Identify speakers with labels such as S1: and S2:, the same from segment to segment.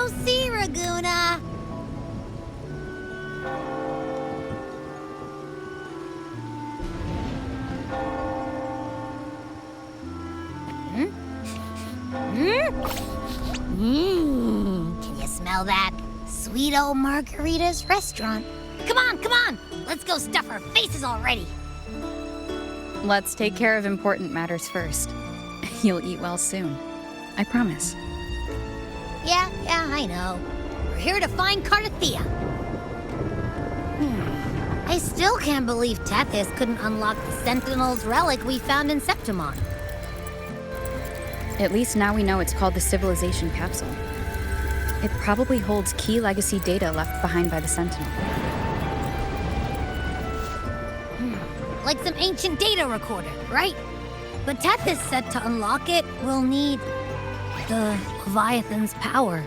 S1: go see, Raguna. Can you smell that? Sweet old Margarita's restaurant. Come on! Let's go stuff our faces already.
S2: Let's take care of important matters first. You'll eat well soon. I promise.
S1: Yeah, I know. We're here to find Cardathea. I still can't believe Tethys couldn't unlock the Sentinel's relic we found in Septimon.
S2: At least now we know it's called the Civilization Capsule. It probably holds key legacy data left behind by the Sentinel.
S1: Like some ancient data recorder, right? But Tethys said to unlock it, we'll need the Leviathan's power.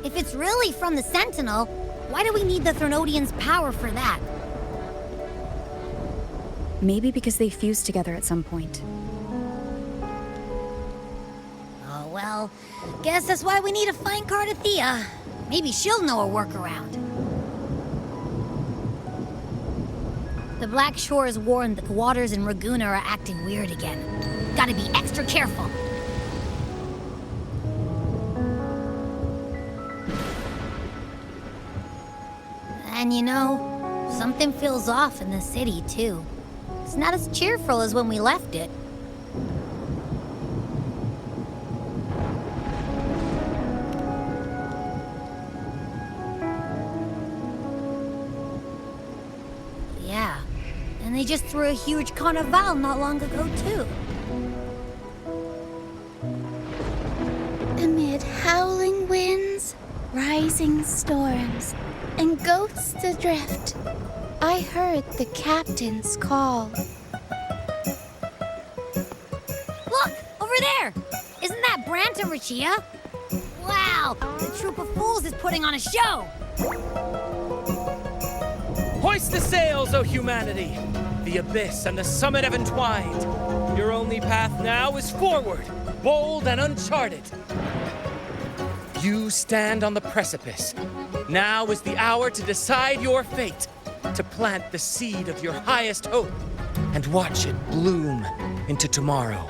S1: If it's really from the Sentinel, why do we need the Threnodian's power for that?
S2: Maybe because they fused together at some point.
S1: Oh, well, guess that's why we need to find Cardathea. Maybe she'll know a workaround. The Black Shore has warned that the waters in Raguna are acting weird again. Gotta be extra careful. And you know, something feels off in the city, too. It's not as cheerful as when we left it. Yeah, and they just threw a huge carnival not long ago, too.
S3: Amid howling winds, rising storms, and ghosts adrift, I heard the captain's call.
S1: Look, over there! Isn't that Brant and Rachia? Wow, the troop of fools is putting on a show!
S4: Hoist the sails, O humanity! The abyss and the summit have entwined. Your only path now is forward, bold and uncharted. You stand on the precipice. Now is the hour to decide your fate, to plant the seed of your highest hope, and watch it bloom into tomorrow.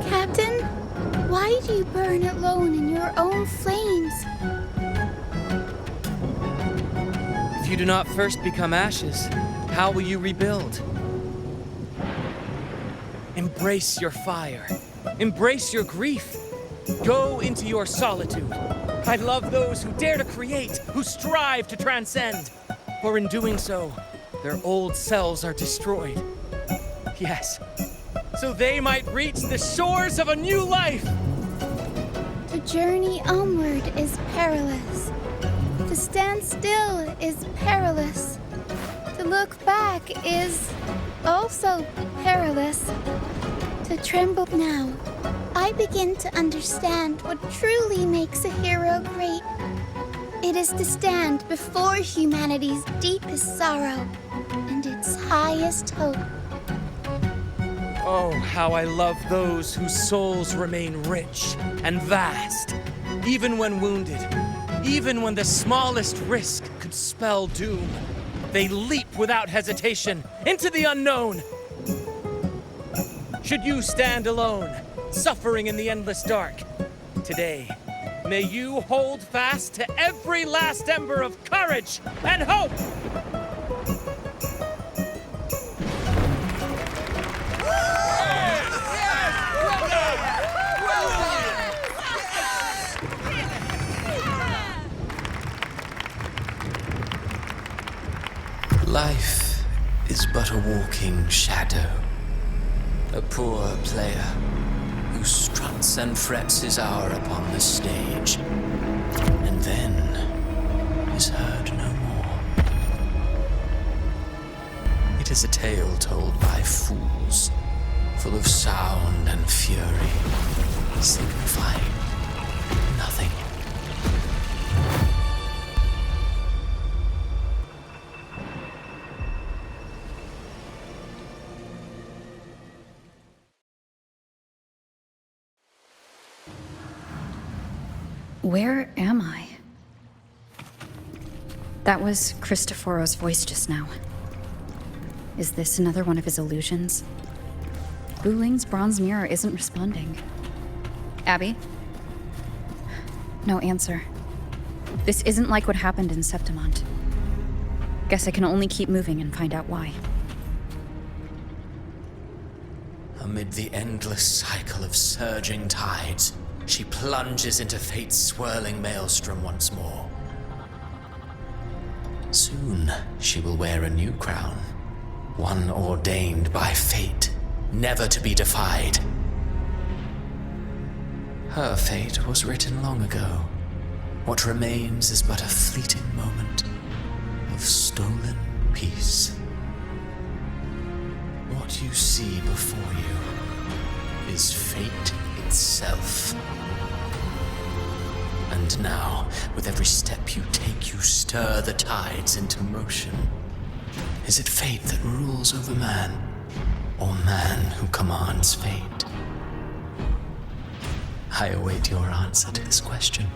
S3: Captain, why do you burn alone in your own flames?
S4: If you do not first become ashes, how will you rebuild? Embrace your fire. Embrace your grief. Go into your solitude. I love those who dare to create, who strive to transcend. For in doing so, their old selves are destroyed. Yes, so they might reach the shores of a new life.
S3: To journey onward is perilous. To stand still is perilous. To look back is also perilous. To tremble now, I begin to understand what truly makes a hero great. It is to stand before humanity's deepest sorrow and its highest hope.
S4: Oh, how I love those whose souls remain rich and vast, even when wounded, even when the smallest risk could spell doom. They leap without hesitation into the unknown. Should you stand alone, suffering in the endless dark, today, may you hold fast to every last ember of courage and hope!
S5: Life is but a walking shadow, a poor player who struts and frets his hour upon the stage, and then is heard no more. It is a tale told by fools, full of sound and fury, signifying nothing.
S2: Where am I? That was Cristoforo's voice just now. Is this another one of his illusions? Buling's bronze mirror isn't responding. Abby? No answer. This isn't like what happened in Septimont. Guess I can only keep moving and find out why.
S5: Amid the endless cycle of surging tides, she plunges into fate's swirling maelstrom once more. Soon, she will wear a new crown, one ordained by fate, never to be defied. Her fate was written long ago. What remains is but a fleeting moment of stolen peace. What you see before you is fate itself. And now, with every step you take, you stir the tides into motion. Is it fate that rules over man, or man who commands fate? I await your answer to this question.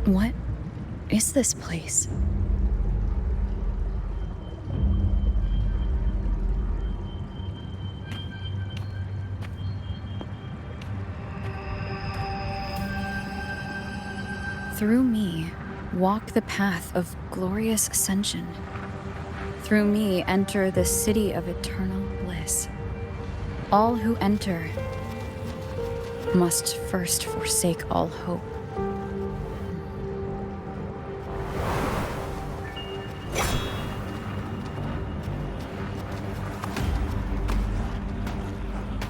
S2: What is this place? Through me, walk the path of glorious ascension. Through me, enter the city of eternal bliss. All who enter must first forsake all hope.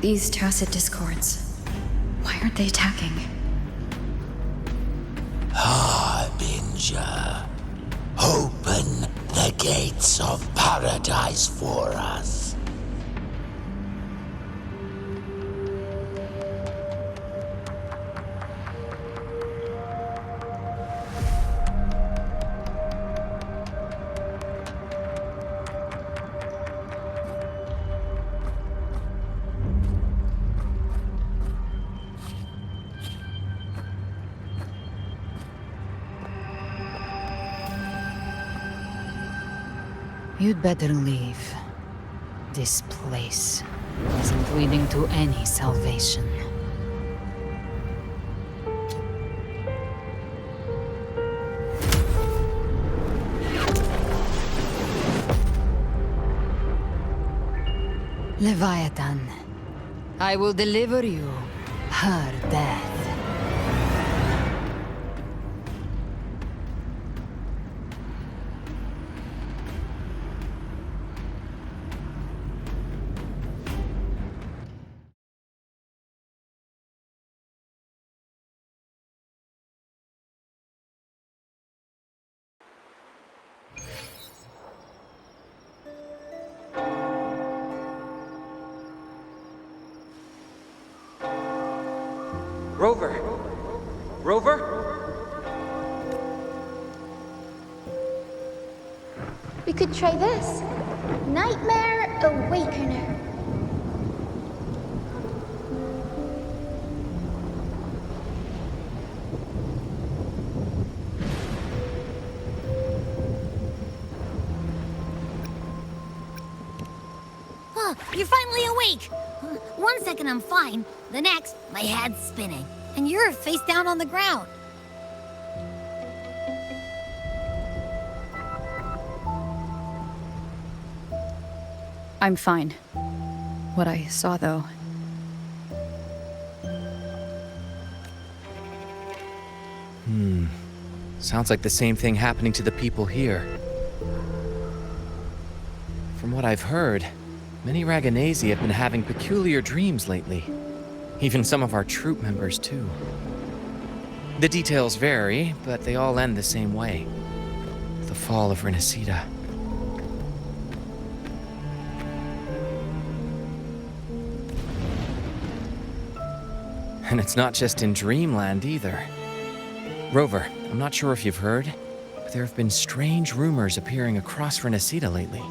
S2: These tacit discords, why aren't they attacking?
S6: Harbinger, open the gates of paradise for us.
S7: You'd better leave. This place isn't leading to any salvation. Leviathan, I will deliver you her death.
S4: Rover! Rover?
S3: We could try this. Nightmare Awakener.
S1: You're finally awake! One second I'm fine, the next, my head's spinning. And you're face down on the ground.
S2: I'm fine. What I saw, though.
S4: Sounds like the same thing happening to the people here. From what I've heard, many Raganesi have been having peculiar dreams lately. Even some of our troop members, too. The details vary, but they all end the same way. The fall of Renacida. And it's not just in Dreamland either. Rover, I'm not sure if you've heard, but there have been strange rumors appearing across Renacida lately.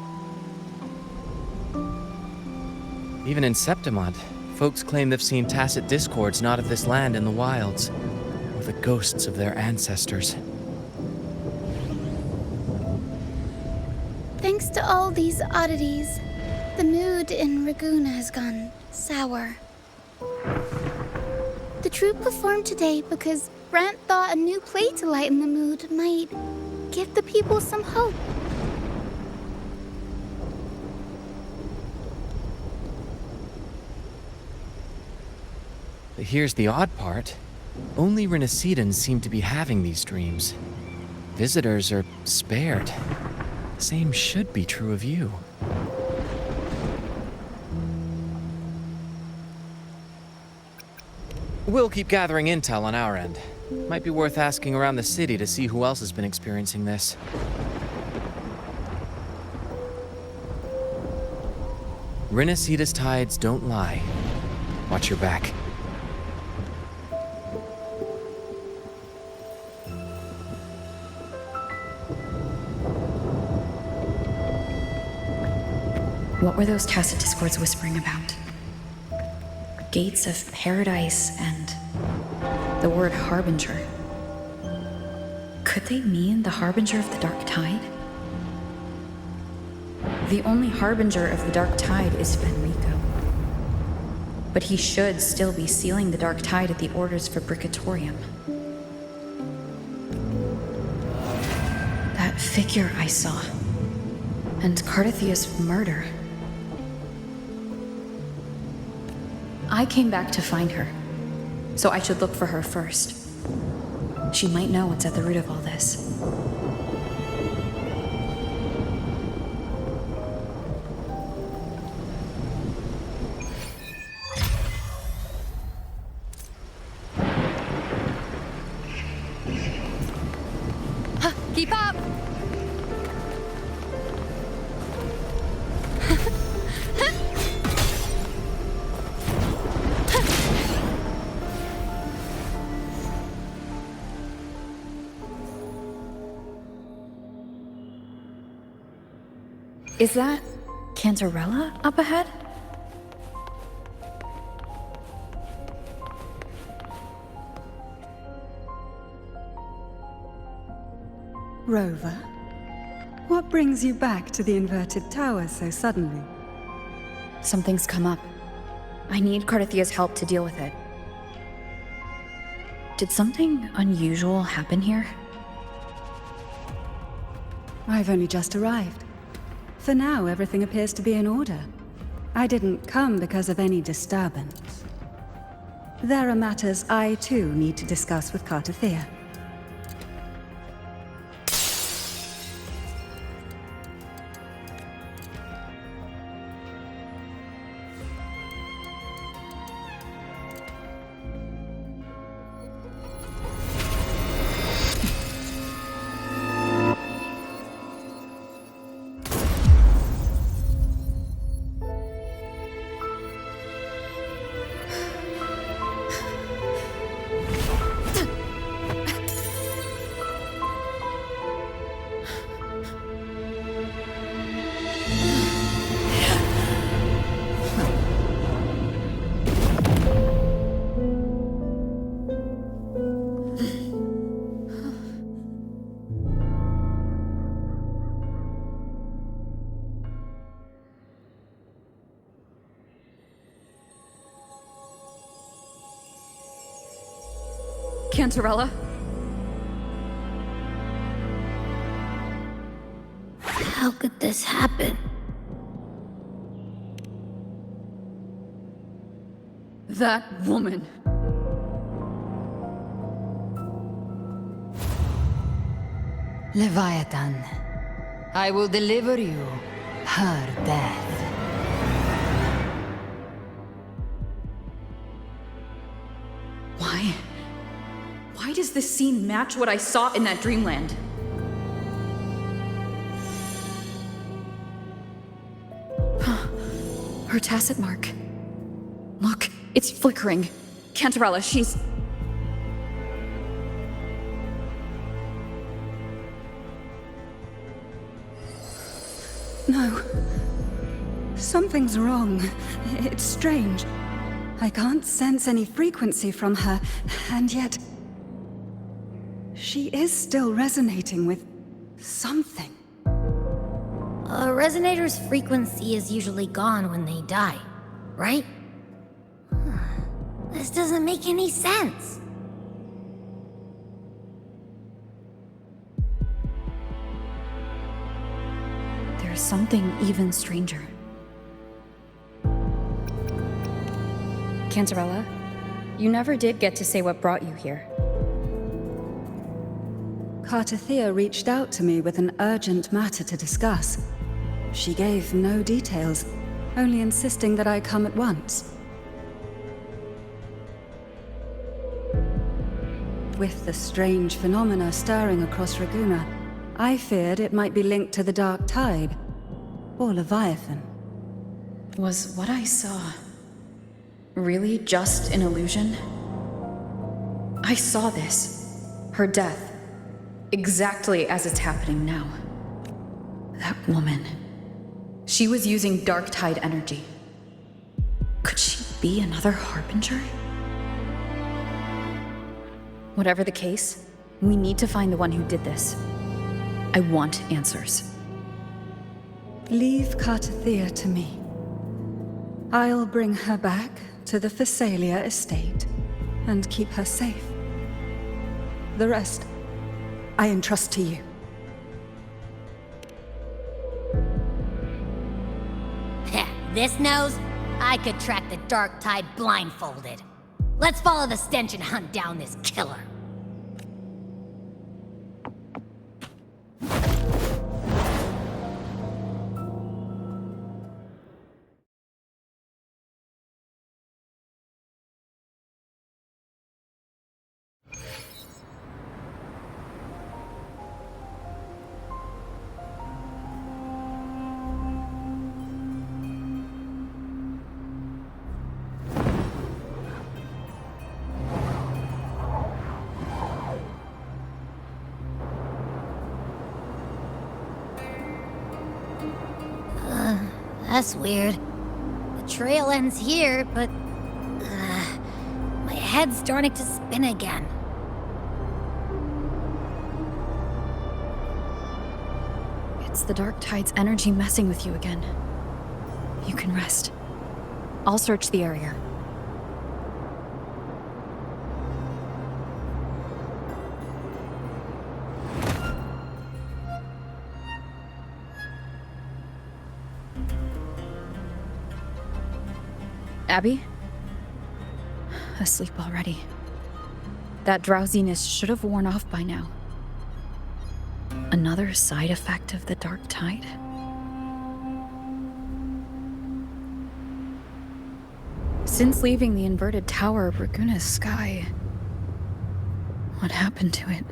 S4: Even in Septimont, folks claim they've seen tacit discords not of this land in the wilds, or the ghosts of their ancestors.
S3: Thanks to all these oddities, the mood in Raguna has gone sour. The troupe performed today because Brant thought a new play to lighten the mood might give the people some hope.
S4: But here's the odd part. Only Renacidans seem to be having these dreams. Visitors are spared. The same should be true of you. We'll keep gathering intel on our end. Might be worth asking around the city to see who else has been experiencing this. Renacida's tides don't lie. Watch your back.
S2: What were those tacit discords whispering about? Gates of paradise and the word harbinger. Could they mean the harbinger of the dark tide? The only harbinger of the dark tide is Fenrico. But he should still be sealing the dark tide at the orders for Bricatorium. That figure I saw. And Cardathia's murder. I came back to find her, so I should look for her first. She might know what's at the root of all this.
S7: Keep up!
S2: Is that Cantarella up ahead?
S8: Rover, what brings you back to the inverted tower so suddenly?
S2: Something's come up. I need Cardathia's help to deal with it. Did something unusual happen here?
S8: I've only just arrived. For now, everything appears to be in order. I didn't come because of any disturbance. There are matters I, too, need to discuss with Cardathia.
S2: Cantarella?
S1: How could this happen?
S2: That woman.
S7: Leviathan, I will deliver you her death.
S2: Why? Why does this scene match what I saw in that dreamland? Her tacit mark. Look, it's flickering. Cantarella, she's...
S8: No. Something's wrong. It's strange. I can't sense any frequency from her, and yet... she is still resonating with something.
S1: A resonator's frequency is usually gone when they die, right? This doesn't make any sense.
S2: There's something even stranger. Cantarella, you never did get to say what brought you here.
S8: Cartathea reached out to me with an urgent matter to discuss. She gave no details, only insisting that I come at once. With the strange phenomena stirring across Raguna, I feared it might be linked to the Dark Tide, or Leviathan.
S2: Was what I saw really just an illusion? I saw this, her death, exactly as it's happening now. That woman, she was using Dark Tide energy. Could she be another Harbinger? Whatever the case, we need to find the one who did this. I want answers.
S8: Leave Cartathea to me. I'll bring her back to the Phasalia estate and keep her safe. The rest, I entrust to you.
S1: Heh, this nose? I could track the Dark Tide blindfolded. Let's follow the stench and hunt down this killer. That's weird. The trail ends here, but... my head's starting to spin again.
S2: It's the Dark Tide's energy messing with you again. You can rest. I'll search the area. Abby? Asleep already. That drowsiness should have worn off by now. Another side effect of the Dark Tide? Since leaving the inverted tower of Raguna's sky, what happened to it?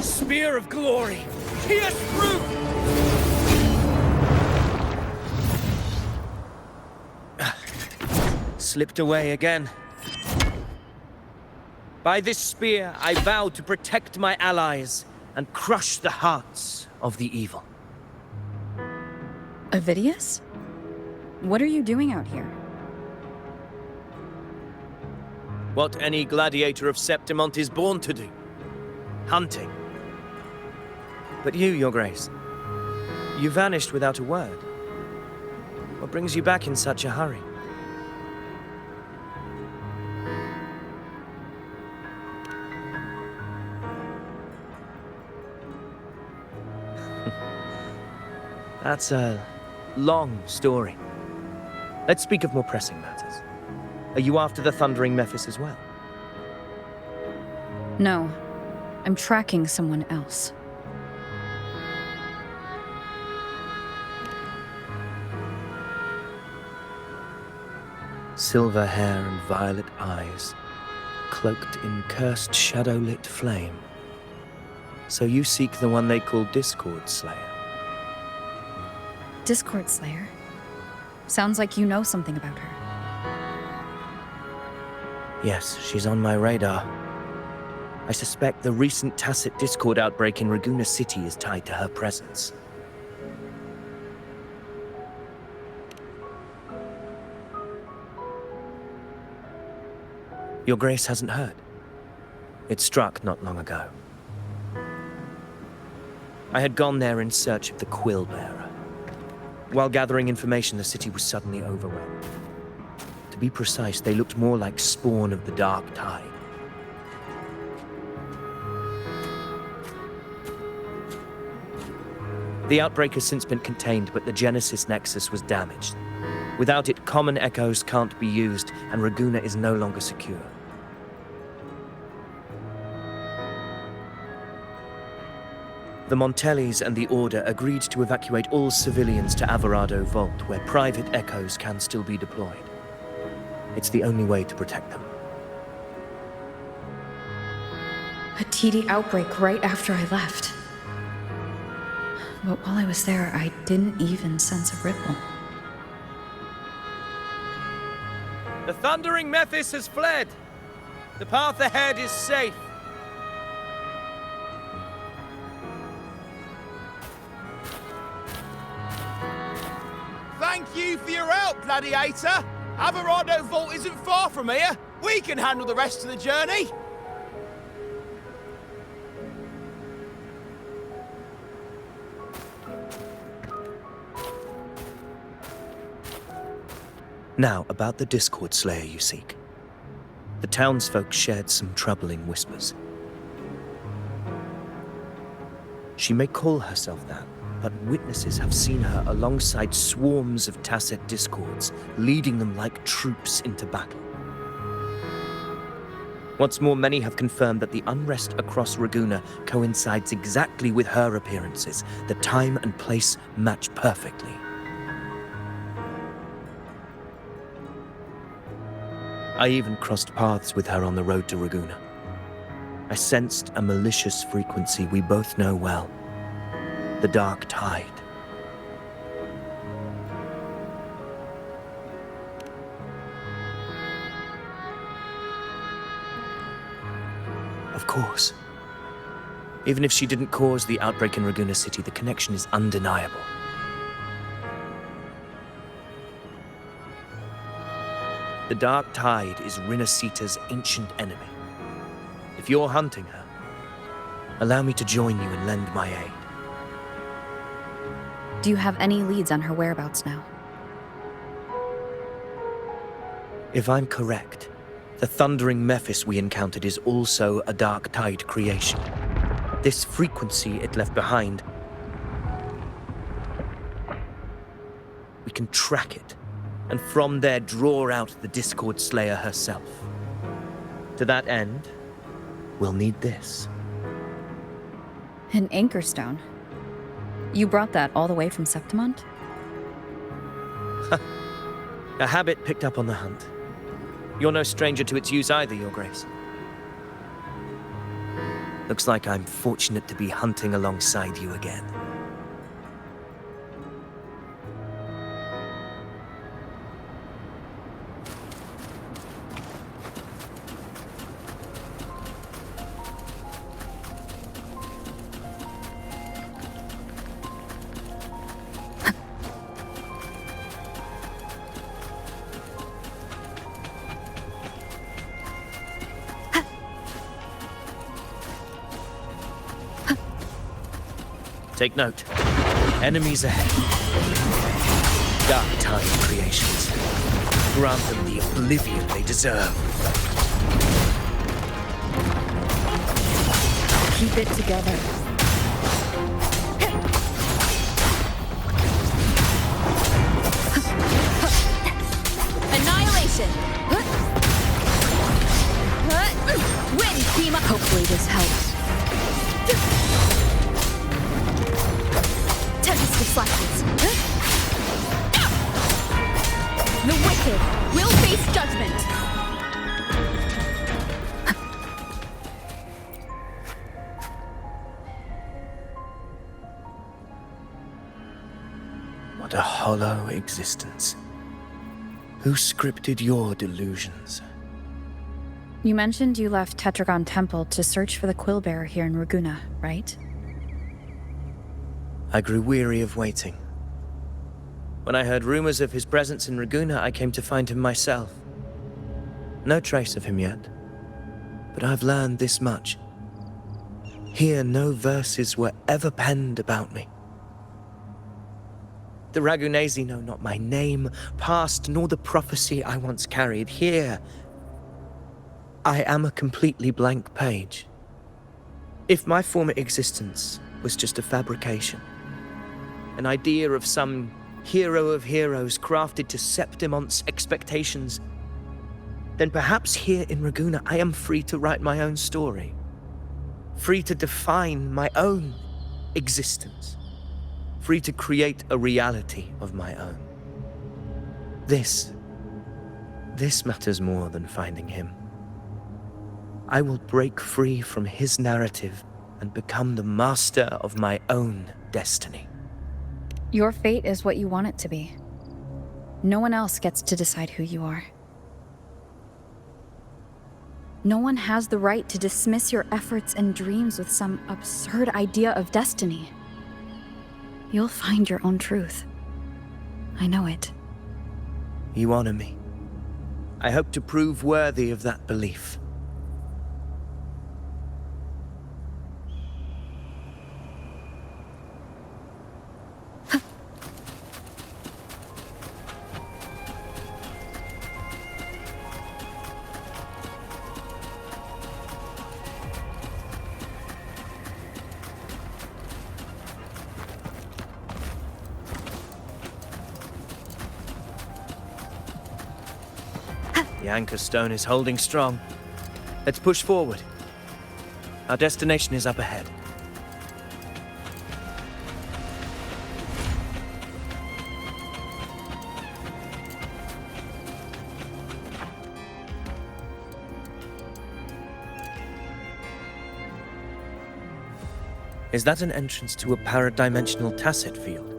S4: Spear of glory! Pierce through! Slipped away again. By this spear, I vow to protect my allies and crush the hearts of the evil.
S2: Avidius? What are you doing out here?
S4: What any gladiator of Septimont is born to do. Hunting. But you, Your Grace, you vanished without a word. What brings you back in such a hurry? That's a long story. Let's speak of more pressing matters. Are you after the Thundering Mephis as well?
S2: No, I'm tracking someone else.
S4: Silver hair and violet eyes, cloaked in cursed shadow-lit flame. So you seek the one they call Discord Slayer.
S2: Discord Slayer? Sounds like you know something about her.
S4: Yes, she's on my radar. I suspect the recent tacit Discord outbreak in Raguna City is tied to her presence. Your Grace hasn't heard. It struck not long ago. I had gone there in search of the Quill Bearer. While gathering information, the city was suddenly overwhelmed. To be precise, they looked more like spawn of the Dark Tide. The outbreak has since been contained, but the Genesis Nexus was damaged. Without it, common echoes can't be used, and Raguna is no longer secure. The Montellis and the Order agreed to evacuate all civilians to Alvarado Vault, where private echoes can still be deployed. It's the only way to protect them.
S2: A TD outbreak right after I left. But while I was there, I didn't even sense a ripple.
S4: The Thundering Mephis has fled. The path ahead is safe.
S9: Thank you for your help, Gladiator. Alvarado Vault isn't far from here. We can handle the rest of the journey.
S4: Now, about the Discord Slayer you seek. The townsfolk shared some troubling whispers. She may call herself that, but witnesses have seen her alongside swarms of tacit discords, leading them like troops into battle. What's more, many have confirmed that the unrest across Raguna coincides exactly with her appearances. The time and place match perfectly. I even crossed paths with her on the road to Raguna. I sensed a malicious frequency we both know well. The Dark Tide. Of course. Even if she didn't cause the outbreak in Raguna City, the connection is undeniable. The Dark Tide is Rinasita's ancient enemy. If you're hunting her, allow me to join you and lend my aid.
S2: Do you have any leads on her whereabouts now?
S4: If I'm correct, the Thundering Mephis we encountered is also a Dark Tide creation. This frequency it left behind, we can track it, and from there draw out the Discord Slayer herself. To that end, we'll need this.
S2: An anchor stone? You brought that all the way from Septimont?
S4: A habit picked up on the hunt. You're no stranger to its use either, Your Grace. Looks like I'm fortunate to be hunting alongside you again. Take note. Enemies ahead. Dark Tide creations. Grant them the oblivion they deserve.
S2: Keep it together. action! Wind beam up! Hopefully this helps. Tempest of slashes. The wicked will face judgment!
S5: What a hollow existence. Who scripted your delusions?
S2: You mentioned you left Tetragon Temple to search for the Quillbearer here in Raguna, right?
S5: I grew weary of waiting. When I heard rumors of his presence in Raguna, I came to find him myself. No trace of him yet, but I've learned this much. Here, no verses were ever penned about me. The Ragunesi know not my name, past, nor the prophecy I once carried. Here, I am a completely blank page. If my former existence was just a fabrication, an idea of some hero of heroes crafted to Septimont's expectations, then perhaps here in Raguna I am free to write my own story, free to define my own existence, free to create a reality of my own. This matters more than finding him. I will break free from his narrative and become the master of my own destiny.
S2: Your fate is what you want it to be. No one else gets to decide who you are. No one has the right to dismiss your efforts and dreams with some absurd idea of destiny. You'll find your own truth. I know it.
S5: You honor me. I hope to prove worthy of that belief. The anchor stone is holding strong. Let's push forward. Our destination is up ahead. Is that an entrance to a paradimensional tacit field?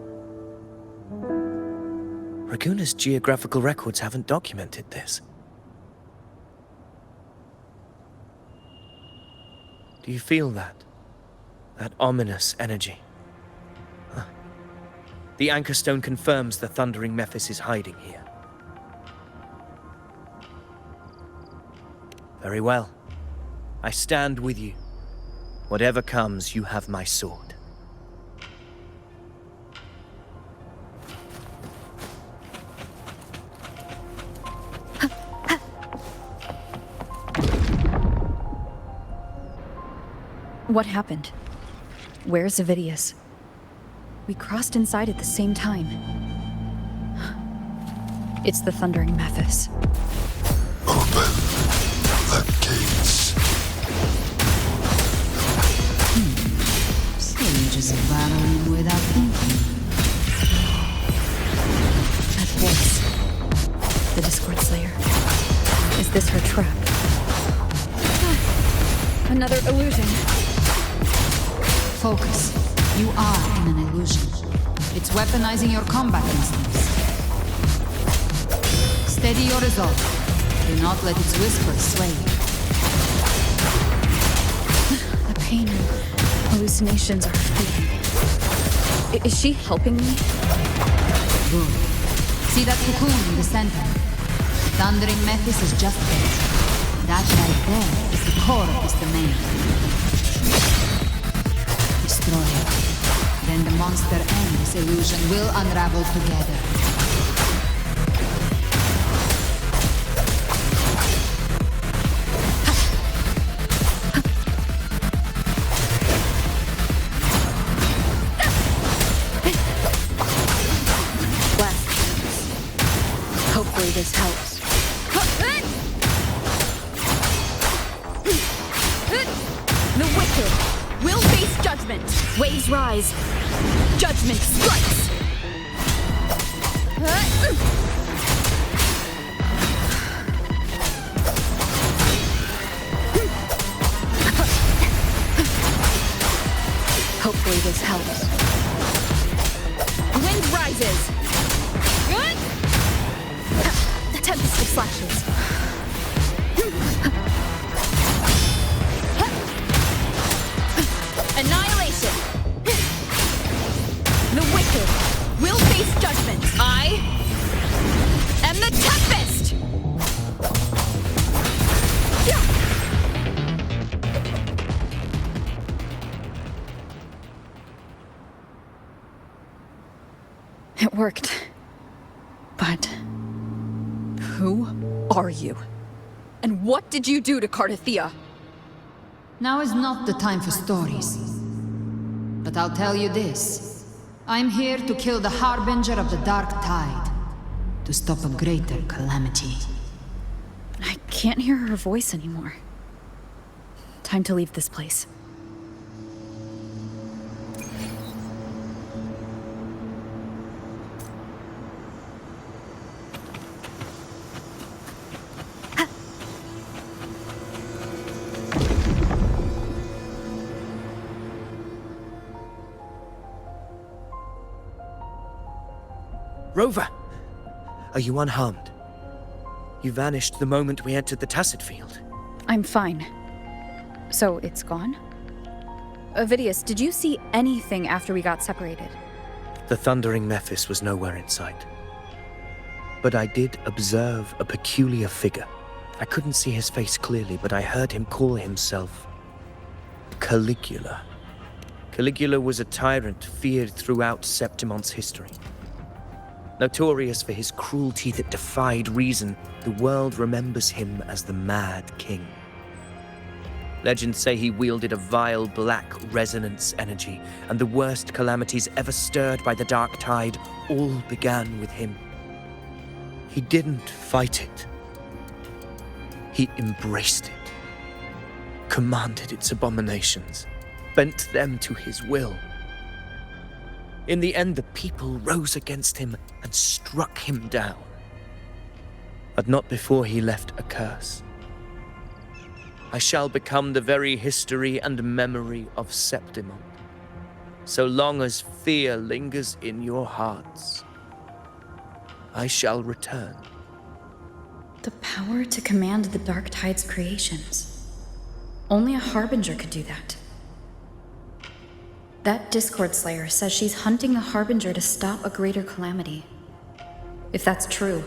S5: Raguna's geographical records haven't documented this. Do you feel that? That ominous energy? Huh. The anchor stone confirms the thundering Mephis is hiding here. Very well. I stand with you. Whatever comes, you have my sword.
S2: What happened? Where's Avidius? We crossed inside at the same time. It's the Thundering Mephis.
S6: Open the gates.
S7: So you're just battling without thinking.
S2: That voice. The Discord Slayer. Is this her trap? Another illusion.
S7: Focus. You are in an illusion. It's weaponizing your combat instincts. Steady your resolve. Do not let its whispers sway you.
S2: The pain and hallucinations are fading. Is she helping me?
S7: Good. See that cocoon in the center? Thundering Mephis is just there. That right there is the core of this domain. Destroy it. Then the monster and this illusion will unravel together.
S2: Hopefully this helps. wicked will face judgment. Waves rise. Judgment strikes. Hopefully this helps. Wind rises. Tempest of slashes. Annihilation. The wicked will face judgment. I am the Tempest! It worked. But who are you? And what did you do to Cardathia?
S7: Now is not the time for stories. But I'll tell you this. I'm here to kill the Harbinger of the Dark Tide. To stop a greater calamity.
S2: I can't hear her voice anymore. Time to leave this place.
S9: Rover! Are you unharmed? You vanished the moment we entered the Tacit Field.
S2: I'm fine. So it's gone? Ovidius, did you see anything after we got separated?
S9: The thundering Mephis was nowhere in sight. But I did observe a peculiar figure. I couldn't see his face clearly, but I heard him call himself Caligula. Caligula was a tyrant feared throughout Septimon's history. Notorious for his cruelty that defied reason, the world remembers him as the Mad King. Legends say he wielded a vile black resonance energy, and the worst calamities ever stirred by the Dark Tide all began with him. He didn't fight it. He embraced it, commanded its abominations, bent them to his will. In the end, the people rose against him and struck him down. But not before he left a curse. I shall become the very history and memory of Septimon, so long as fear lingers in your hearts. I shall return.
S2: The power to command the Dark Tide's creations. Only a Harbinger could do that. That Discord Slayer says she's hunting the Harbinger to stop a greater calamity. If that's true,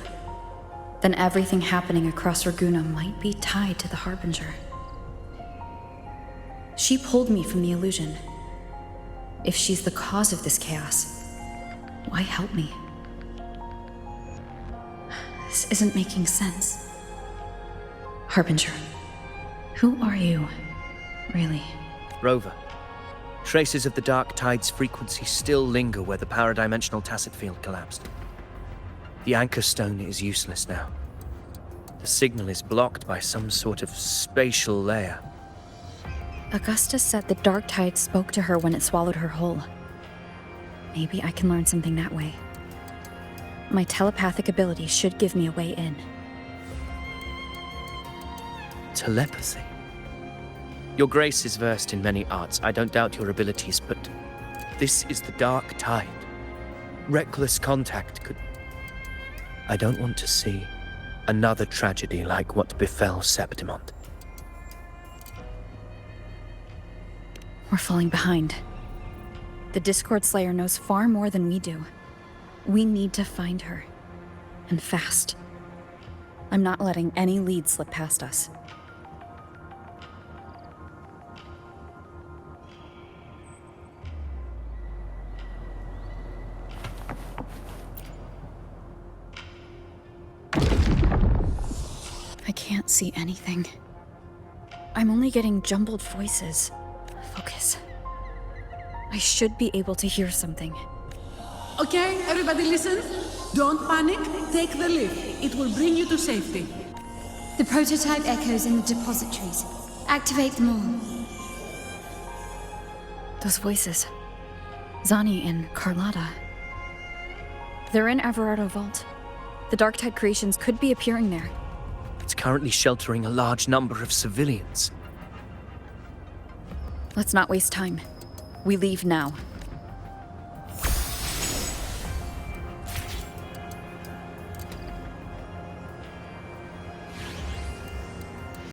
S2: then everything happening across Raguna might be tied to the Harbinger. She pulled me from the illusion. If she's the cause of this chaos, why help me? This isn't making sense. Harbinger, who are you, really?
S9: Rover, traces of the Dark Tide's frequency still linger where the paradimensional Tacit Field collapsed. The Anchor Stone is useless now. The signal is blocked by some sort of spatial layer.
S2: Augusta said the Dark Tide spoke to her when it swallowed her whole. Maybe I can learn something that way. My telepathic ability should give me a way in.
S9: Telepathy? Your Grace is versed in many arts. I don't doubt your abilities, but this is the Dark Tide. Reckless contact could... I don't want to see another tragedy like what befell Septimon.
S2: We're falling behind. The Discord Slayer knows far more than we do. We need to find her. And fast. I'm not letting any lead slip past us. I can't see anything. I'm only getting jumbled voices. Focus. I should be able to hear something.
S10: Okay, everybody listen. Don't panic. Take the lift. It will bring you to safety.
S1: The prototype echoes in the depositories. Activate them all.
S2: Those voices. Zani and Carlotta. They're in Everardo Vault. The Darktide creations could be appearing there.
S9: It's currently sheltering a large number of civilians.
S2: Let's not waste time. We leave now.